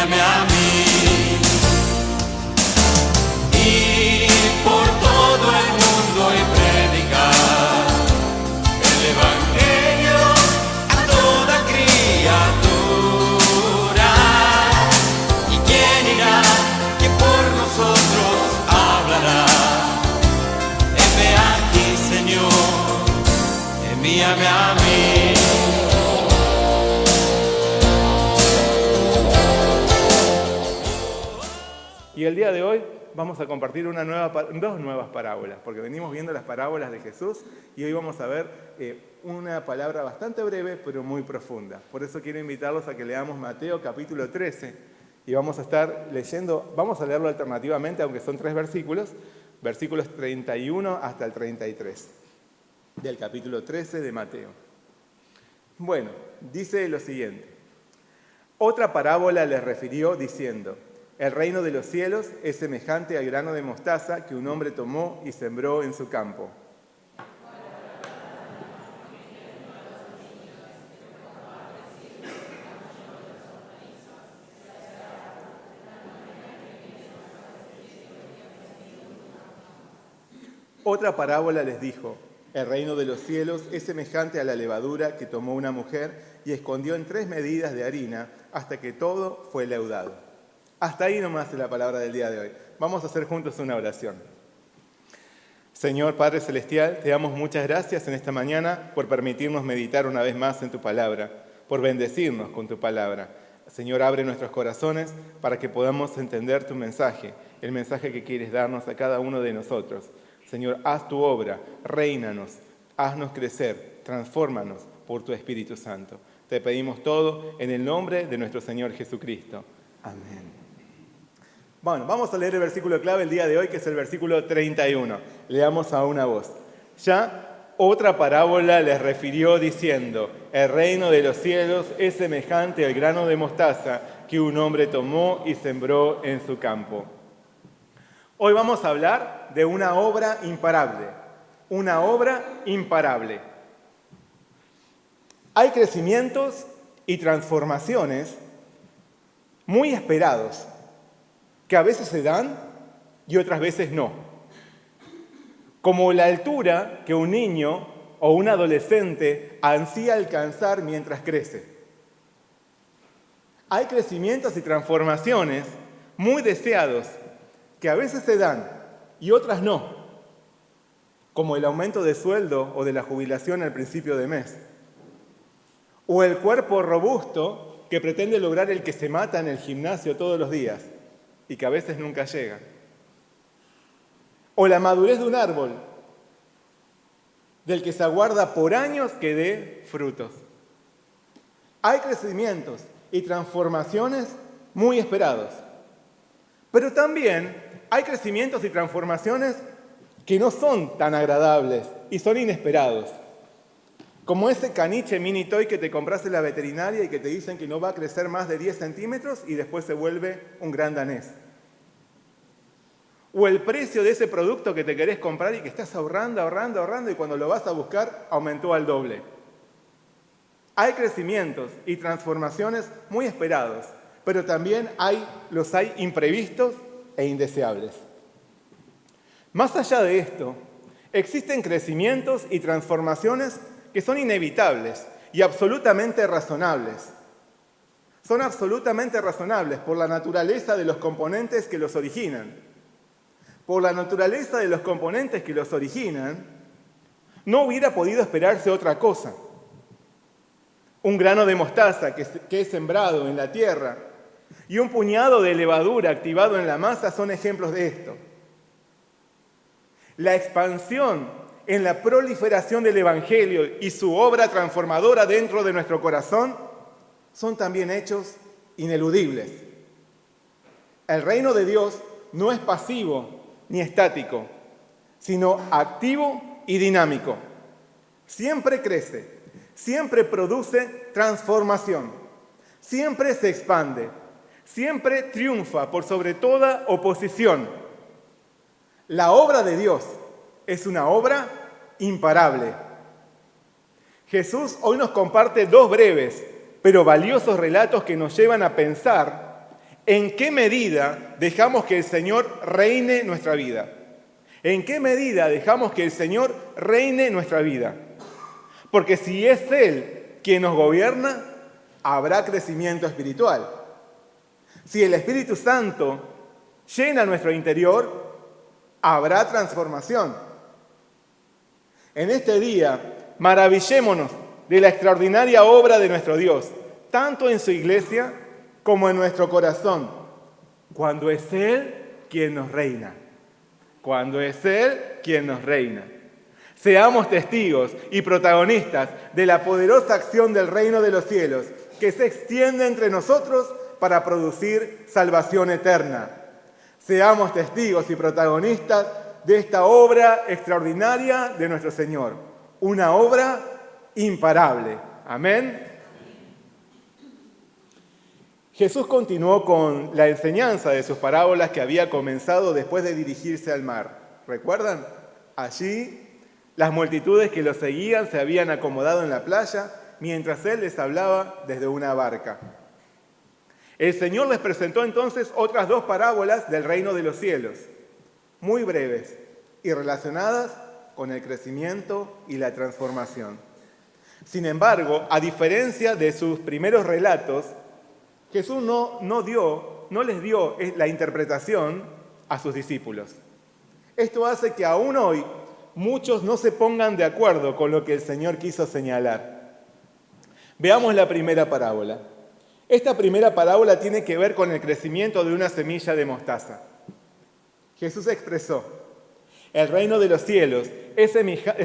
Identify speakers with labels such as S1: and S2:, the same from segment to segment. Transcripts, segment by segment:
S1: envíame a mí. Y por todo el mundo y predicar el evangelio a toda criatura. ¿Y quién irá que por nosotros hablará? Heme aquí, Señor, envíame a mí.
S2: Y el día de hoy vamos a compartir dos nuevas parábolas, porque venimos viendo las parábolas de Jesús y hoy vamos a ver una palabra bastante breve pero muy profunda. Por eso quiero invitarlos a que leamos Mateo capítulo 13 y vamos a estar leyendo, vamos a leerlo alternativamente, aunque son 3 versículos 31 hasta el 33 del capítulo 13 de Mateo. Bueno, dice lo siguiente: otra parábola les refirió diciendo: el reino de los cielos es semejante al grano de mostaza que un hombre tomó y sembró en su campo. Otra parábola les dijo: el reino de los cielos es semejante a la levadura que tomó una mujer y escondió en 3 medidas de harina hasta que todo fue leudado. Hasta ahí nomás es la palabra del día de hoy. Vamos a hacer juntos una oración. Señor Padre Celestial, te damos muchas gracias en esta mañana por permitirnos meditar una vez más en tu palabra, por bendecirnos con tu palabra. Señor, abre nuestros corazones para que podamos entender tu mensaje, el mensaje que quieres darnos a cada uno de nosotros. Señor, haz tu obra, reínanos, haznos crecer, transfórmanos por tu Espíritu Santo. Te pedimos todo en el nombre de nuestro Señor Jesucristo. Amén. Bueno, vamos a leer el versículo clave el día de hoy, que es el versículo 31. Leamos a una voz. Ya otra parábola les refirió diciendo: el reino de los cielos es semejante al grano de mostaza que un hombre tomó y sembró en su campo. Hoy vamos a hablar de una obra imparable. Una obra imparable. Hay crecimientos y transformaciones muy esperados, que a veces se dan y otras veces no. Como la altura que un niño o un adolescente ansía alcanzar mientras crece. Hay crecimientos y transformaciones muy deseados que a veces se dan y otras no, como el aumento de sueldo o de la jubilación al principio de mes, o el cuerpo robusto que pretende lograr el que se mata en el gimnasio todos los días y que a veces nunca llega. O la madurez de un árbol, del que se aguarda por años que dé frutos. Hay crecimientos y transformaciones muy esperados, pero también hay crecimientos y transformaciones que no son tan agradables y son inesperados. Como ese caniche mini toy que te compras en la veterinaria y que te dicen que no va a crecer más de 10 centímetros y después se vuelve un gran danés. O el precio de ese producto que te querés comprar y que estás ahorrando y cuando lo vas a buscar aumentó al doble. Hay crecimientos y transformaciones muy esperados, pero también los hay imprevistos e indeseables. Más allá de esto, existen crecimientos y transformaciones que son inevitables y absolutamente razonables. Son absolutamente razonables por la naturaleza de los componentes que los originan. Por la naturaleza de los componentes que los originan, no hubiera podido esperarse otra cosa. Un grano de mostaza que es sembrado en la tierra y un puñado de levadura activado en la masa son ejemplos de esto. La expansión en la proliferación del Evangelio y su obra transformadora dentro de nuestro corazón son también hechos ineludibles. El reino de Dios no es pasivo ni estático, sino activo y dinámico. Siempre crece, siempre produce transformación, siempre se expande, siempre triunfa por sobre toda oposición. La obra de Dios es una obra imparable. Jesús hoy nos comparte 2 breves, pero valiosos relatos que nos llevan a pensar ¿En qué medida dejamos que el Señor reine nuestra vida? ¿En qué medida dejamos que el Señor reine nuestra vida? Porque si es Él quien nos gobierna, habrá crecimiento espiritual. Si el Espíritu Santo llena nuestro interior, habrá transformación. En este día, maravillémonos de la extraordinaria obra de nuestro Dios, tanto en su iglesia como en nuestro corazón, cuando es Él quien nos reina. Cuando es Él quien nos reina. Seamos testigos y protagonistas de la poderosa acción del reino de los cielos que se extiende entre nosotros para producir salvación eterna. Seamos testigos y protagonistas de esta obra extraordinaria de nuestro Señor. Una obra imparable. Amén. Jesús continuó con la enseñanza de sus parábolas que había comenzado después de dirigirse al mar. ¿Recuerdan? Allí las multitudes que lo seguían se habían acomodado en la playa mientras Él les hablaba desde una barca. El Señor les presentó entonces otras 2 parábolas del reino de los cielos, muy breves y relacionadas con el crecimiento y la transformación. Sin embargo, a diferencia de sus primeros relatos, Jesús no les dio la interpretación a sus discípulos. Esto hace que aún hoy muchos no se pongan de acuerdo con lo que el Señor quiso señalar. Veamos la primera parábola. Esta primera parábola tiene que ver con el crecimiento de una semilla de mostaza. Jesús expresó: el reino de los cielos es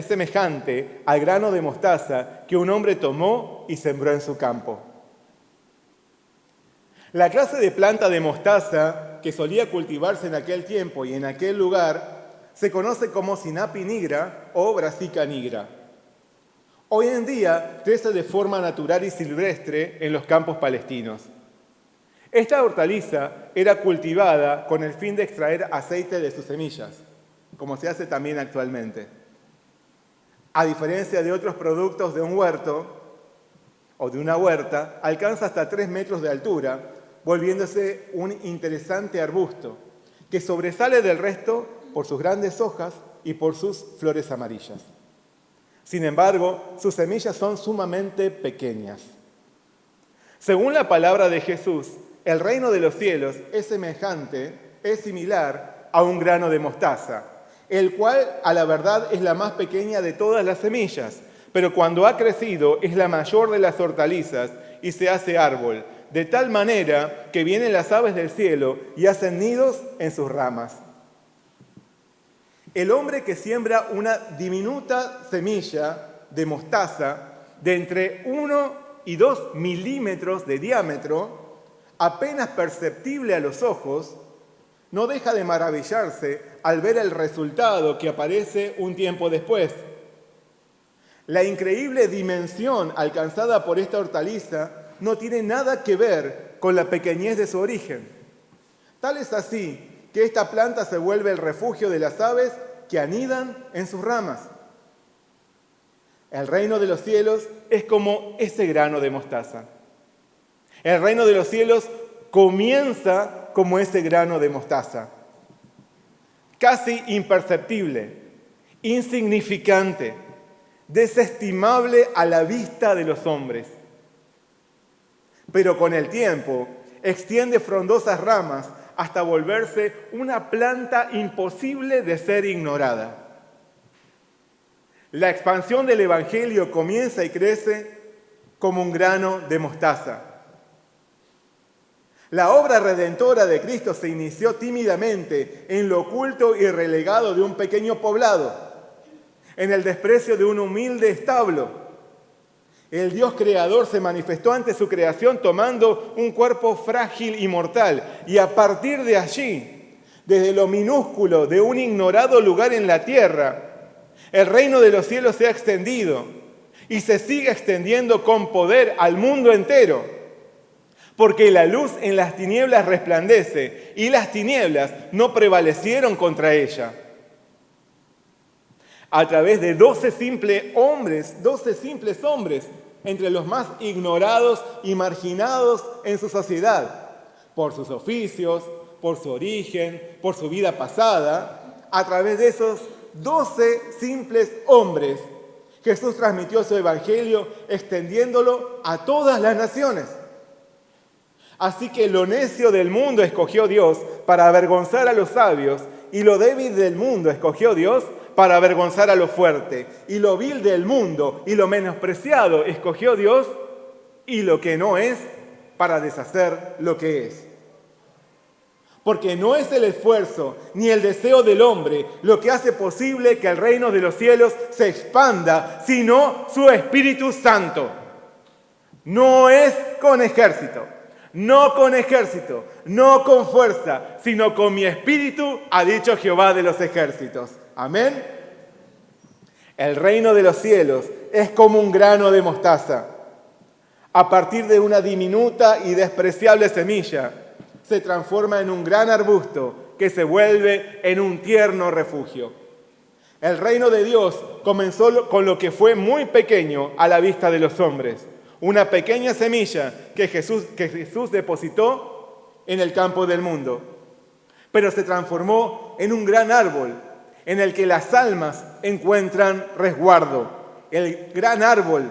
S2: semejante al grano de mostaza que un hombre tomó y sembró en su campo. La clase de planta de mostaza que solía cultivarse en aquel tiempo y en aquel lugar se conoce como Sinapi nigra o Brassica nigra. Hoy en día crece de forma natural y silvestre en los campos palestinos. Esta hortaliza era cultivada con el fin de extraer aceite de sus semillas, como se hace también actualmente. A diferencia de otros productos de un huerto o de una huerta, alcanza hasta 3 metros de altura, volviéndose un interesante arbusto que sobresale del resto por sus grandes hojas y por sus flores amarillas. Sin embargo, sus semillas son sumamente pequeñas. Según la palabra de Jesús, el reino de los cielos es similar a un grano de mostaza, el cual a la verdad es la más pequeña de todas las semillas, pero cuando ha crecido es la mayor de las hortalizas y se hace árbol, de tal manera que vienen las aves del cielo y hacen nidos en sus ramas. El hombre que siembra una diminuta semilla de mostaza de entre 1 y 2 milímetros de diámetro, apenas perceptible a los ojos, no deja de maravillarse al ver el resultado que aparece un tiempo después. La increíble dimensión alcanzada por esta hortaliza no tiene nada que ver con la pequeñez de su origen. Tal es así que esta planta se vuelve el refugio de las aves que anidan en sus ramas. El reino de los cielos es como ese grano de mostaza. El reino de los cielos comienza como ese grano de mostaza, casi imperceptible, insignificante, desestimable a la vista de los hombres. Pero con el tiempo extiende frondosas ramas hasta volverse una planta imposible de ser ignorada. La expansión del Evangelio comienza y crece como un grano de mostaza. La obra redentora de Cristo se inició tímidamente en lo oculto y relegado de un pequeño poblado, en el desprecio de un humilde establo. El Dios creador se manifestó ante su creación tomando un cuerpo frágil y mortal, y a partir de allí, desde lo minúsculo de un ignorado lugar en la tierra, el reino de los cielos se ha extendido y se sigue extendiendo con poder al mundo entero, porque la luz en las tinieblas resplandece y las tinieblas no prevalecieron contra ella. A través de 12 simples hombres, entre los más ignorados y marginados en su sociedad, por sus oficios, por su origen, por su vida pasada, a través de esos 12 simples hombres, Jesús transmitió su evangelio extendiéndolo a todas las naciones. Así que lo necio del mundo escogió Dios para avergonzar a los sabios, y lo débil del mundo escogió Dios para avergonzar a lo fuerte, y lo vil del mundo y lo menospreciado escogió Dios, y lo que no es, para deshacer lo que es. Porque no es el esfuerzo ni el deseo del hombre lo que hace posible que el reino de los cielos se expanda, sino su Espíritu Santo. No es con ejército, no con fuerza, sino con mi espíritu, ha dicho Jehová de los ejércitos. Amén. El reino de los cielos es como un grano de mostaza. A partir de una diminuta y despreciable semilla, se transforma en un gran arbusto que se vuelve en un tierno refugio. El reino de Dios comenzó con lo que fue muy pequeño a la vista de los hombres, una pequeña semilla que Jesús depositó en el campo del mundo, pero se transformó en un gran árbol en el que las almas encuentran resguardo, el gran árbol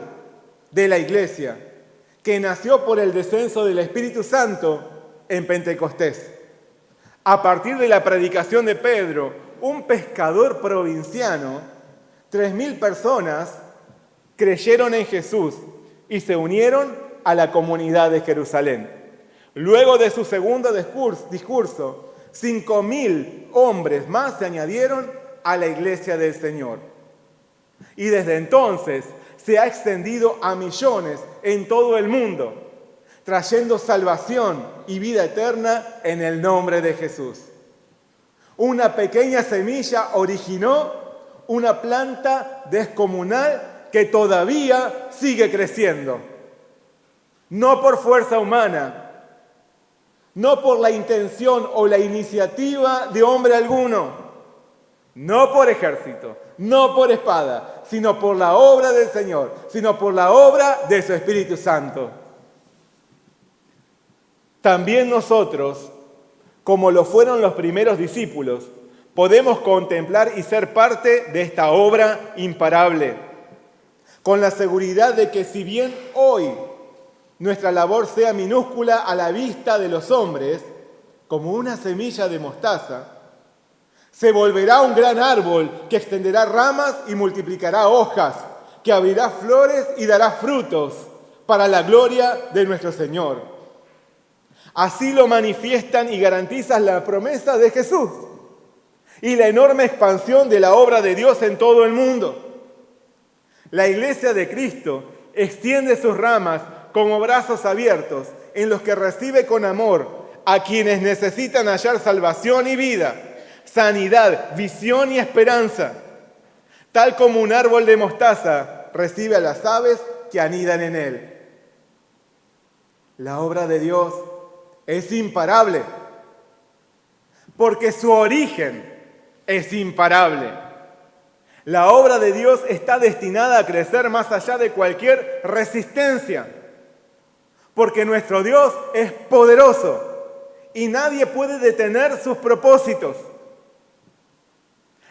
S2: de la iglesia, que nació por el descenso del Espíritu Santo en Pentecostés. A partir de la predicación de Pedro, un pescador provinciano, 3.000 personas creyeron en Jesús y se unieron a la comunidad de Jerusalén. Luego de su segundo discurso, 5.000 hombres más se añadieron a la iglesia del Señor. Y desde entonces se ha extendido a millones en todo el mundo, trayendo salvación y vida eterna en el nombre de Jesús. Una pequeña semilla originó una planta descomunal que todavía sigue creciendo. No por fuerza humana, no por la intención o la iniciativa de hombre alguno, no por ejército, no por espada, sino por la obra del Señor, sino por la obra de su Espíritu Santo. También nosotros, como lo fueron los primeros discípulos, podemos contemplar y ser parte de esta obra imparable, con la seguridad de que si bien hoy nuestra labor sea minúscula a la vista de los hombres, como una semilla de mostaza, se volverá un gran árbol que extenderá ramas y multiplicará hojas, que abrirá flores y dará frutos para la gloria de nuestro Señor. Así lo manifiestan y garantizan la promesa de Jesús y la enorme expansión de la obra de Dios en todo el mundo. La iglesia de Cristo extiende sus ramas como brazos abiertos en los que recibe con amor a quienes necesitan hallar salvación y vida, sanidad, visión y esperanza, tal como un árbol de mostaza recibe a las aves que anidan en él. La obra de Dios es imparable, porque su origen es imparable. La obra de Dios está destinada a crecer más allá de cualquier resistencia, porque nuestro Dios es poderoso y nadie puede detener sus propósitos.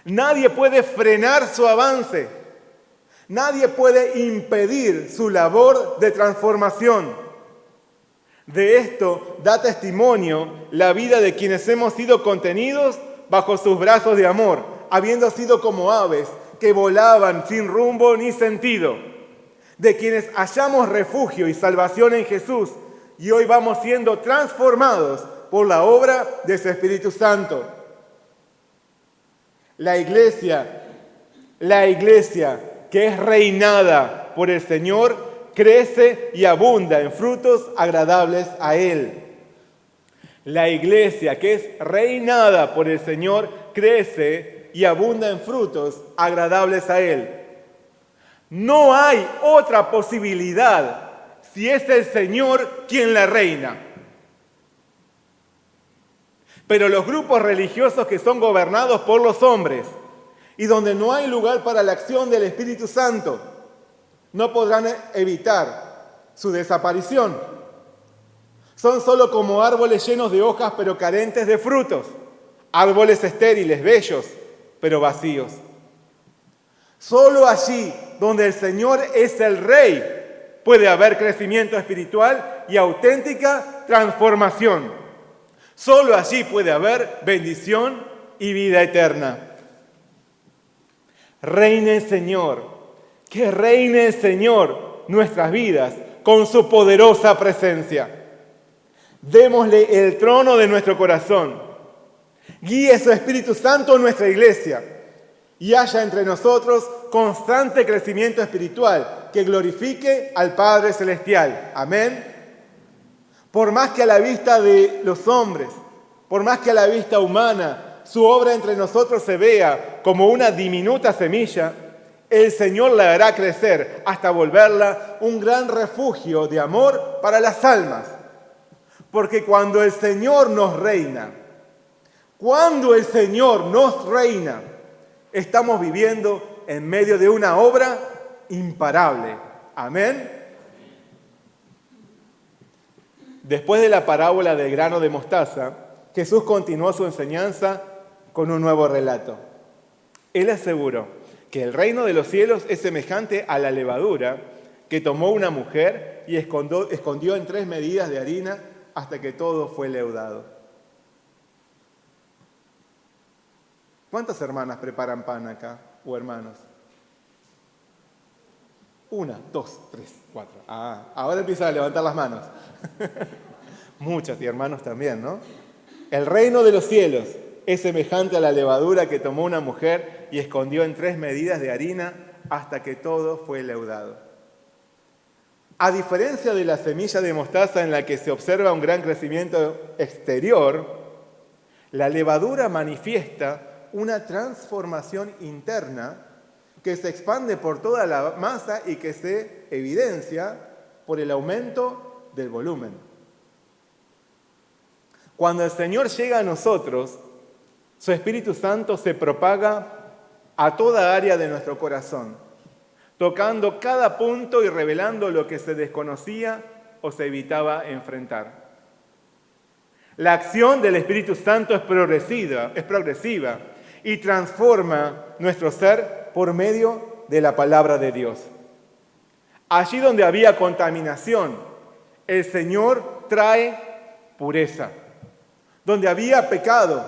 S2: Nadie puede frenar su avance. Nadie puede impedir su labor de transformación. De esto da testimonio la vida de quienes hemos sido contenidos bajo sus brazos de amor, habiendo sido como aves que volaban sin rumbo ni sentido, de quienes hallamos refugio y salvación en Jesús y hoy vamos siendo transformados por la obra de su Espíritu Santo. La iglesia que es reinada por el Señor crece y abunda en frutos agradables a Él. La iglesia que es reinada por el Señor crece y abunda en frutos agradables a Él. No hay otra posibilidad si es el Señor quien la reina. Pero los grupos religiosos que son gobernados por los hombres y donde no hay lugar para la acción del Espíritu Santo, no podrán evitar su desaparición. Son solo como árboles llenos de hojas pero carentes de frutos. Árboles estériles, bellos, pero vacíos. Solo allí donde el Señor es el Rey puede haber crecimiento espiritual y auténtica transformación. Solo allí puede haber bendición y vida eterna. Reine el Señor, que reine el Señor nuestras vidas con su poderosa presencia. Démosle el trono de nuestro corazón. Guíe su Espíritu Santo en nuestra iglesia y haya entre nosotros constante crecimiento espiritual que glorifique al Padre Celestial. Amén. Por más que a la vista de los hombres, por más que a la vista humana, su obra entre nosotros se vea como una diminuta semilla, el Señor la hará crecer hasta volverla un gran refugio de amor para las almas. Porque cuando el Señor nos reina, estamos viviendo en medio de una obra imparable. Amén. Después de la parábola del grano de mostaza, Jesús continuó su enseñanza con un nuevo relato. Él aseguró que el reino de los cielos es semejante a la levadura que tomó una mujer y escondió en 3 medidas de harina hasta que todo fue leudado. ¿Cuántas hermanas preparan pan acá o hermanos? 1, 2, 3, 4. Ahora empiezan a levantar las manos. Muchas, y hermanos también, ¿no? El reino de los cielos es semejante a la levadura que tomó una mujer y escondió en 3 medidas de harina hasta que todo fue leudado. A diferencia de la semilla de mostaza en la que se observa un gran crecimiento exterior, la levadura manifiesta una transformación interna que se expande por toda la masa y que se evidencia por el aumento del volumen. Cuando el Señor llega a nosotros, su Espíritu Santo se propaga a toda área de nuestro corazón, tocando cada punto y revelando lo que se desconocía o se evitaba enfrentar. La acción del Espíritu Santo es progresiva y transforma nuestro ser por medio de la palabra de Dios. Allí donde había contaminación, el Señor trae pureza. Donde había pecado,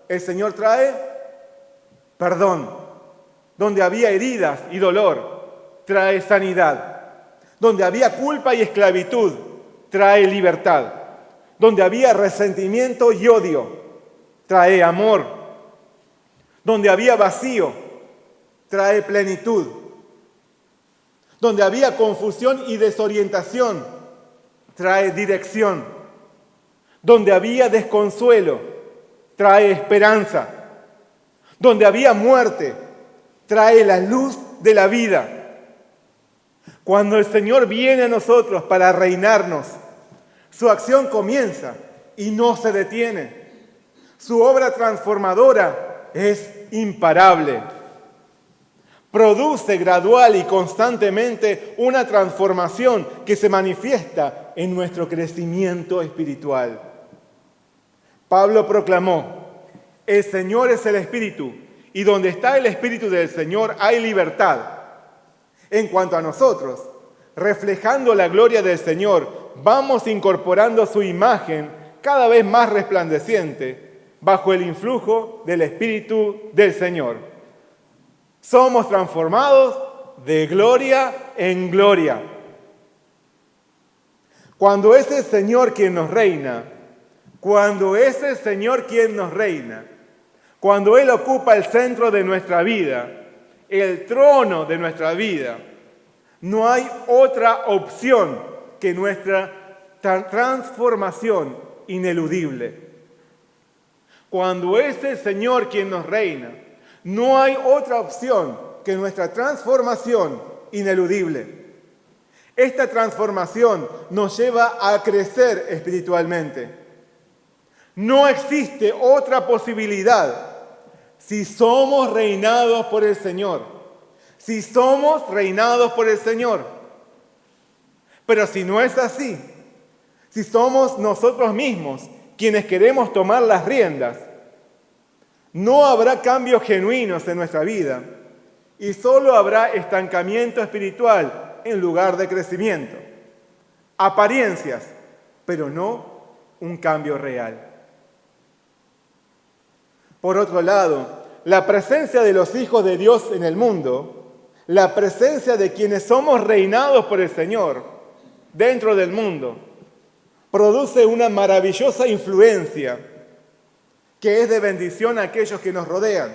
S2: el Señor trae perdón. Donde había heridas y dolor, trae sanidad. Donde había culpa y esclavitud, trae libertad. Donde había resentimiento y odio, trae amor. Donde había vacío, trae plenitud. Donde había confusión y desorientación, trae dirección. Donde había desconsuelo, trae esperanza. Donde había muerte, trae la luz de la vida. Cuando el Señor viene a nosotros para reinarnos, su acción comienza y no se detiene. Su obra transformadora es imparable. Produce gradual y constantemente una transformación que se manifiesta en nuestro crecimiento espiritual. Pablo proclamó: el Señor es el Espíritu, y donde está el Espíritu del Señor hay libertad. En cuanto a nosotros, reflejando la gloria del Señor, vamos incorporando su imagen cada vez más resplandeciente bajo el influjo del Espíritu del Señor. Somos transformados de gloria en gloria. Cuando es el Señor quien nos reina, cuando Él ocupa el centro de nuestra vida, el trono de nuestra vida, no hay otra opción que nuestra transformación ineludible. Cuando es el Señor quien nos reina, no hay otra opción que nuestra transformación ineludible. Esta transformación nos lleva a crecer espiritualmente. No existe otra posibilidad si somos reinados por el Señor. Si somos reinados por el Señor. Pero si no es así, si somos nosotros mismos quienes queremos tomar las riendas, no habrá cambios genuinos en nuestra vida y solo habrá estancamiento espiritual en lugar de crecimiento. Apariencias, pero no un cambio real. Por otro lado, la presencia de los hijos de Dios en el mundo, la presencia de quienes somos reinados por el Señor dentro del mundo, produce una maravillosa influencia que es de bendición a aquellos que nos rodean.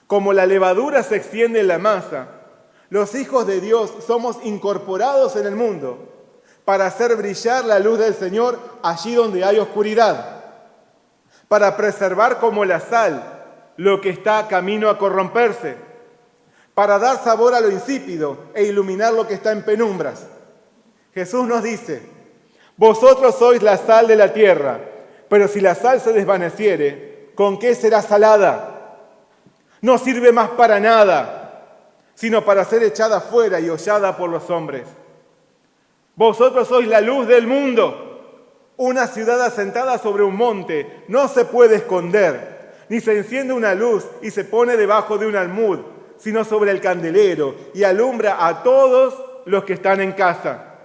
S2: Como la levadura se extiende en la masa, los hijos de Dios somos incorporados en el mundo para hacer brillar la luz del Señor allí donde hay oscuridad, para preservar como la sal lo que está camino a corromperse, para dar sabor a lo insípido e iluminar lo que está en penumbras. Jesús nos dice: vosotros sois la sal de la tierra, pero si la sal se desvaneciere, ¿con qué será salada? No sirve más para nada, sino para ser echada fuera y hollada por los hombres. Vosotros sois la luz del mundo. Una ciudad asentada sobre un monte no se puede esconder, ni se enciende una luz y se pone debajo de un almud, sino sobre el candelero y alumbra a todos los que están en casa.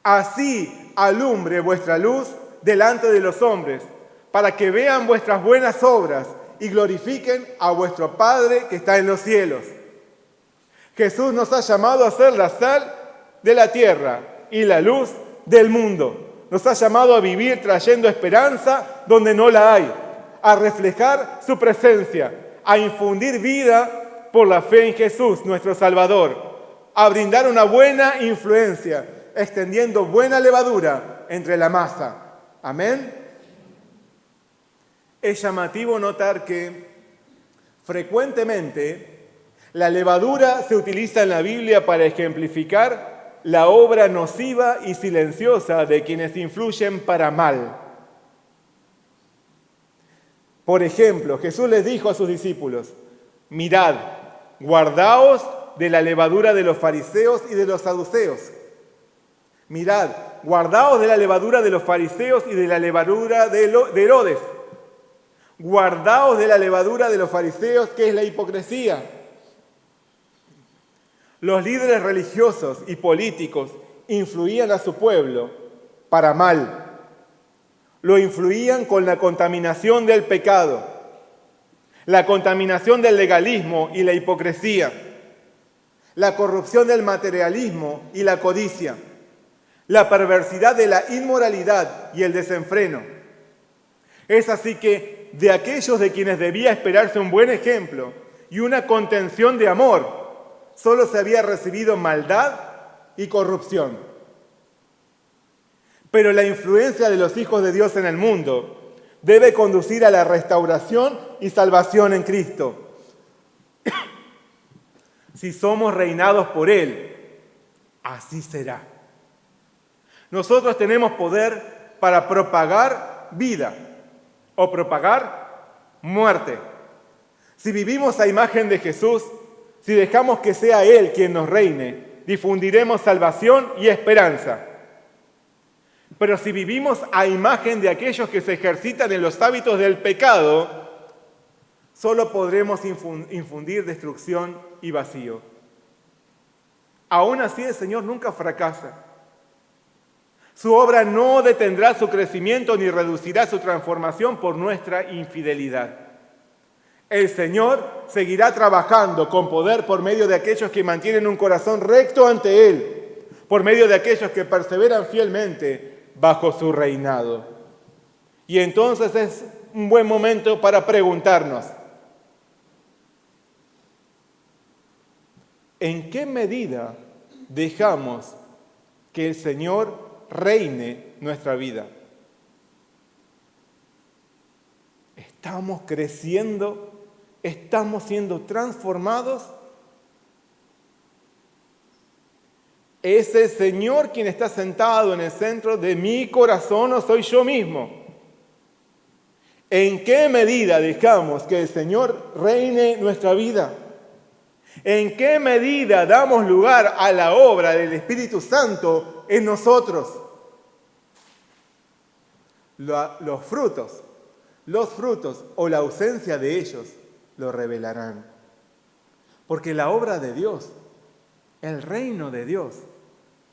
S2: Así alumbre vuestra luz delante de los hombres, para que vean vuestras buenas obras y glorifiquen a vuestro Padre que está en los cielos. Jesús nos ha llamado a ser la sal de la tierra y la luz del mundo. Nos ha llamado a vivir trayendo esperanza donde no la hay, a reflejar su presencia, a infundir vida por la fe en Jesús, nuestro Salvador, a brindar una buena influencia, extendiendo buena levadura entre la masa. Amén. Es llamativo notar que frecuentemente la levadura se utiliza en la Biblia para ejemplificar la obra nociva y silenciosa de quienes influyen para mal. Por ejemplo, Jesús les dijo a sus discípulos: mirad, guardaos de la levadura de los fariseos y de los saduceos. Mirad, guardaos de la levadura de los fariseos y de la levadura de Herodes. Guardaos de la levadura de los fariseos, que es la hipocresía. Los líderes religiosos y políticos influían a su pueblo para mal. Lo influían con la contaminación del pecado, la contaminación del legalismo y la hipocresía, la corrupción del materialismo y la codicia, la perversidad de la inmoralidad y el desenfreno. Es así que de aquellos de quienes debía esperarse un buen ejemplo y una contención de amor, solo se había recibido maldad y corrupción. Pero la influencia de los hijos de Dios en el mundo debe conducir a la restauración y salvación en Cristo. Si somos reinados por Él, así será. Nosotros tenemos poder para propagar vida o propagar muerte. Si vivimos a imagen de Jesús, si dejamos que sea Él quien nos reine, difundiremos salvación y esperanza. Pero si vivimos a imagen de aquellos que se ejercitan en los hábitos del pecado, solo podremos infundir destrucción y vacío. Aún así, el Señor nunca fracasa. Su obra no detendrá su crecimiento ni reducirá su transformación por nuestra infidelidad. El Señor seguirá trabajando con poder por medio de aquellos que mantienen un corazón recto ante Él, por medio de aquellos que perseveran fielmente bajo su reinado. Y entonces es un buen momento para preguntarnos: ¿en qué medida dejamos que el Señor reine nuestra vida? ¿Estamos creciendo? ¿Estamos siendo transformados? ¿Es el Señor quien está sentado en el centro de mi corazón o soy yo mismo? ¿En qué medida dejamos que el Señor reine nuestra vida? ¿En qué medida damos lugar a la obra del Espíritu Santo en nosotros? los frutos o la ausencia de ellos lo revelarán. Porque la obra de Dios, el reino de Dios,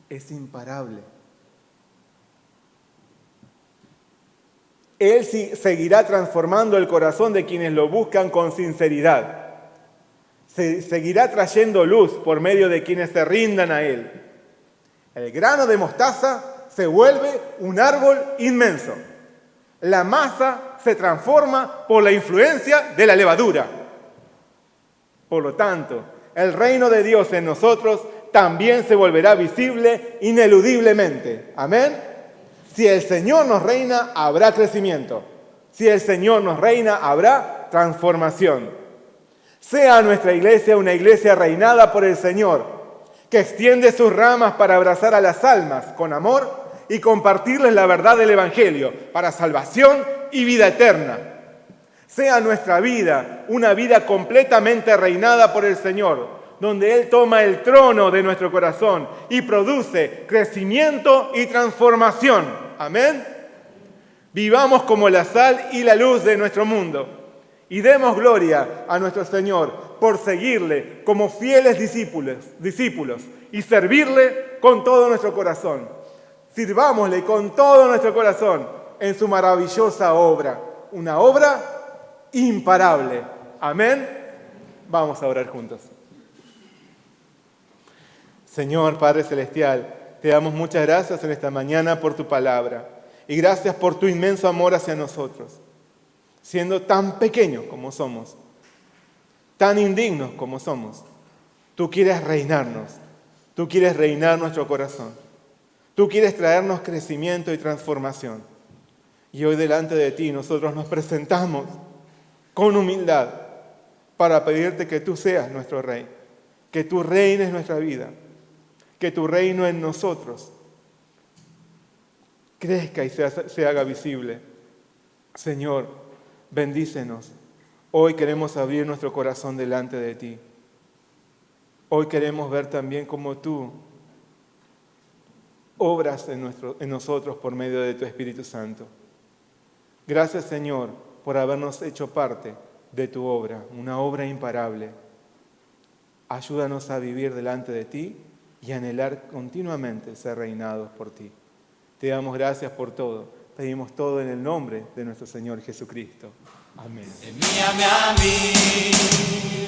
S2: es imparable. Él seguirá transformando el corazón de quienes lo buscan con sinceridad. Seguirá trayendo luz por medio de quienes se rindan a Él. El grano de mostaza se vuelve un árbol inmenso. La masa se transforma por la influencia de la levadura. Por lo tanto, el reino de Dios en nosotros también se volverá visible ineludiblemente. Amén. Si el Señor nos reina, habrá crecimiento. Si el Señor nos reina, habrá transformación. Sea nuestra iglesia una iglesia reinada por el Señor, que extiende sus ramas para abrazar a las almas con amor y compartirles la verdad del Evangelio para salvación y vida eterna. Sea nuestra vida una vida completamente reinada por el Señor, donde Él toma el trono de nuestro corazón y produce crecimiento y transformación. Amén. Vivamos como la sal y la luz de nuestro mundo y demos gloria a nuestro Señor por seguirle como fieles discípulos y servirle con todo nuestro corazón. Sirvámosle con todo nuestro corazón en su maravillosa obra, una obra imparable. Amén. Vamos a orar juntos. Señor Padre Celestial, te damos muchas gracias en esta mañana por tu palabra y gracias por tu inmenso amor hacia nosotros. Siendo tan pequeños como somos, tan indignos como somos, tú quieres reinarnos, tú quieres reinar nuestro corazón, tú quieres traernos crecimiento y transformación. Y hoy delante de ti nosotros nos presentamos con humildad para pedirte que tú seas nuestro Rey, que tú reines nuestra vida, que tu reino en nosotros crezca y se haga visible. Señor, bendícenos. Hoy queremos abrir nuestro corazón delante de ti. Hoy queremos ver también cómo tú obras en nosotros por medio de tu Espíritu Santo. Gracias, Señor, por habernos hecho parte de tu obra, una obra imparable. Ayúdanos a vivir delante de ti y anhelar continuamente ser reinados por ti. Te damos gracias por todo. Pedimos todo en el nombre de nuestro Señor Jesucristo. Amén.
S1: Envíame a mí.